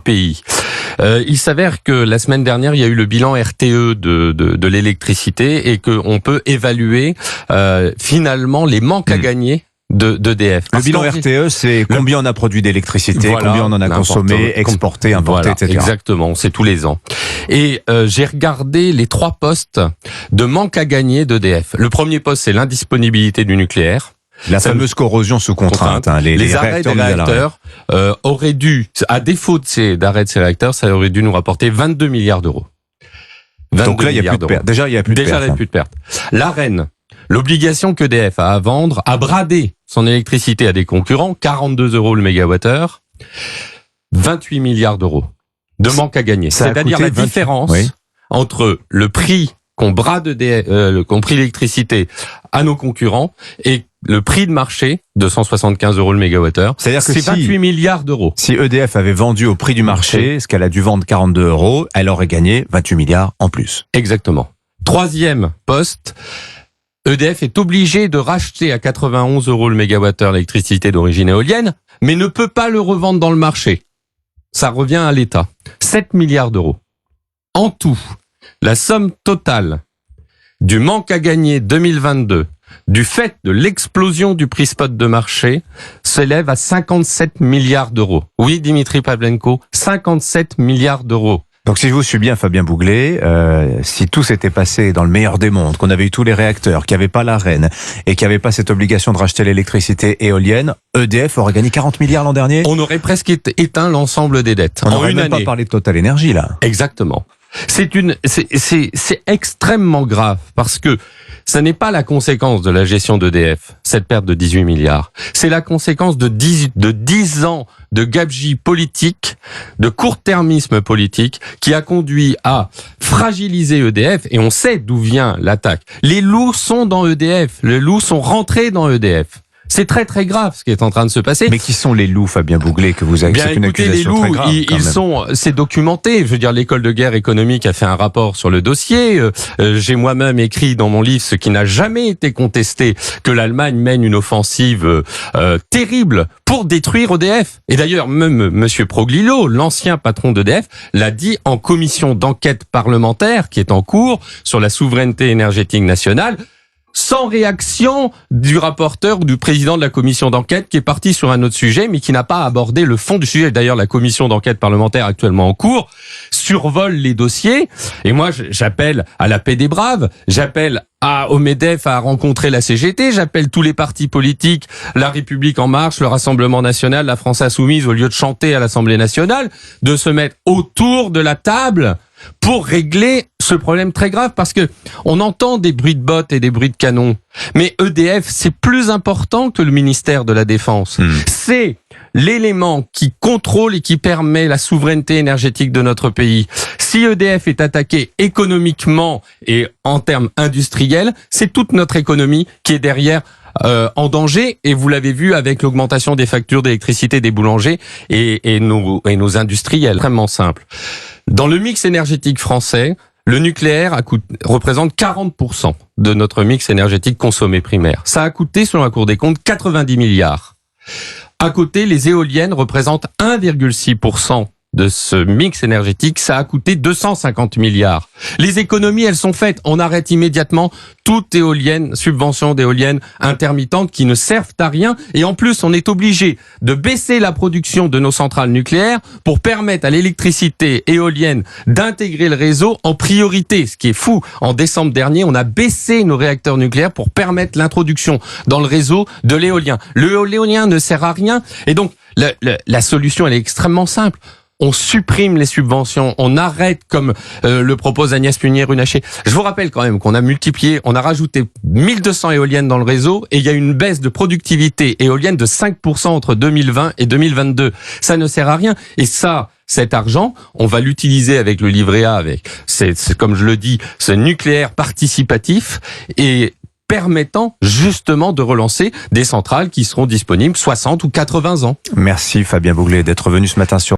pays. Il s'avère que la semaine dernière, il y a eu le bilan RTE de l'électricité et qu'on peut évaluer finalement les manques à gagner d'EDF. Le bilan RTE, c'est combien on a produit d'électricité, combien on en a consommé, exporté, importé, etc. Exactement, c'est tous les ans. Et j'ai regardé les 3 postes de manque à gagner d'EDF. Le premier poste, c'est l'indisponibilité du nucléaire. La fameuse corrosion sous contrainte. Les arrêts des réacteurs auraient dû, à défaut d'arrêt de ces réacteurs, ça aurait dû nous rapporter 22 milliards d'euros. Donc là, il n'y a plus de perte. Déjà, il n'y a plus de perte. Déjà, il n'y a plus de perte. L'AREN, l'obligation qu'EDF a à vendre, a bradé son électricité à des concurrents, 42 € le mégawattheure, 28 milliards d'euros de manque à gagner. C'est-à-dire la différence entre le prix qu'on brade qu'on pris l'électricité à nos concurrents et le prix de marché de 175 € le mégawattheure. C'est-à-dire que c'est 28 milliards d'euros. Si EDF avait vendu au prix du marché, ce qu'elle a dû vendre 42 €, elle aurait gagné 28 milliards en plus. Exactement. Troisième poste, EDF est obligé de racheter à 91 € le mégawattheure l'électricité d'origine éolienne, mais ne peut pas le revendre dans le marché. Ça revient à l'État. 7 milliards d'euros. En tout, la somme totale du manque à gagner 2022, du fait de l'explosion du prix spot de marché, s'élève à 57 milliards d'euros. Oui, Dimitri Pavlenko, 57 milliards d'euros. Donc si je vous suis bien, Fabien Bouglet, si tout s'était passé dans le meilleur des mondes, qu'on avait eu tous les réacteurs, qu'il n'y avait pas l'AREN et qu'il n'y avait pas cette obligation de racheter l'électricité éolienne, EDF aurait gagné 40 milliards l'an dernier. On aurait presque éteint l'ensemble des dettes. On n'aurait même pas parlé de Total Energy là. Exactement. C'est extrêmement grave parce que ça n'est pas la conséquence de la gestion d'EDF, cette perte de 18 milliards. C'est la conséquence de 10 ans de gabegie politique, de court-termisme politique qui a conduit à fragiliser EDF et on sait d'où vient l'attaque. Les loups sont dans EDF, les loups sont rentrés dans EDF. C'est très très grave ce qui est en train de se passer. Mais qui sont les loups, Fabien Bouglet, que vous avez? Bien, écoutez, les loups, c'est documenté. Je veux dire, l'école de guerre économique a fait un rapport sur le dossier. J'ai moi-même écrit dans mon livre, ce qui n'a jamais été contesté, que l'Allemagne mène une offensive terrible pour détruire EDF. Et d'ailleurs, même Monsieur Proglillo, l'ancien patron d'EDF, l'a dit en commission d'enquête parlementaire qui est en cours sur la souveraineté énergétique nationale. Sans réaction du rapporteur ou du président de la commission d'enquête qui est parti sur un autre sujet mais qui n'a pas abordé le fond du sujet. D'ailleurs, la commission d'enquête parlementaire actuellement en cours survole les dossiers et moi j'appelle à la paix des braves, j'appelle au MEDEF à rencontrer la CGT, j'appelle tous les partis politiques, La République En Marche, le Rassemblement National, la France Insoumise, au lieu de chanter à l'Assemblée Nationale, de se mettre autour de la table pour régler ce problème très grave, parce que on entend des bruits de bottes et des bruits de canons, mais EDF, c'est plus important que le ministère de la Défense. C'est l'élément qui contrôle et qui permet la souveraineté énergétique de notre pays. Si EDF est attaqué économiquement et en termes industriels, c'est toute notre économie qui est derrière en danger, et vous l'avez vu avec l'augmentation des factures d'électricité des boulangers et nos industriels. Extrêmement simple. Dans le mix énergétique français, le nucléaire représente 40% de notre mix énergétique consommé primaire. Ça a coûté, selon la Cour des comptes, 90 milliards. À côté, les éoliennes représentent 1,6% de ce mix énergétique, ça a coûté 250 milliards. Les économies, elles sont faites. On arrête immédiatement toute éolienne, subvention d'éoliennes intermittentes qui ne servent à rien. Et en plus, on est obligé de baisser la production de nos centrales nucléaires pour permettre à l'électricité éolienne d'intégrer le réseau en priorité. Ce qui est fou. En décembre dernier, on a baissé nos réacteurs nucléaires pour permettre l'introduction dans le réseau de l'éolien. L'éolien ne sert à rien. Et donc, la solution, elle est extrêmement simple. On supprime les subventions, on arrête, comme le propose Agnès Pannier-Runacher. Je vous rappelle quand même qu'on a multiplié, on a rajouté 1200 éoliennes dans le réseau et il y a une baisse de productivité éolienne de 5% entre 2020 et 2022. Ça ne sert à rien. Et ça, cet argent, on va l'utiliser avec le livret A, c'est comme je le dis, ce nucléaire participatif et permettant justement de relancer des centrales qui seront disponibles 60 ou 80 ans. Merci Fabien Bouglet d'être venu ce matin sur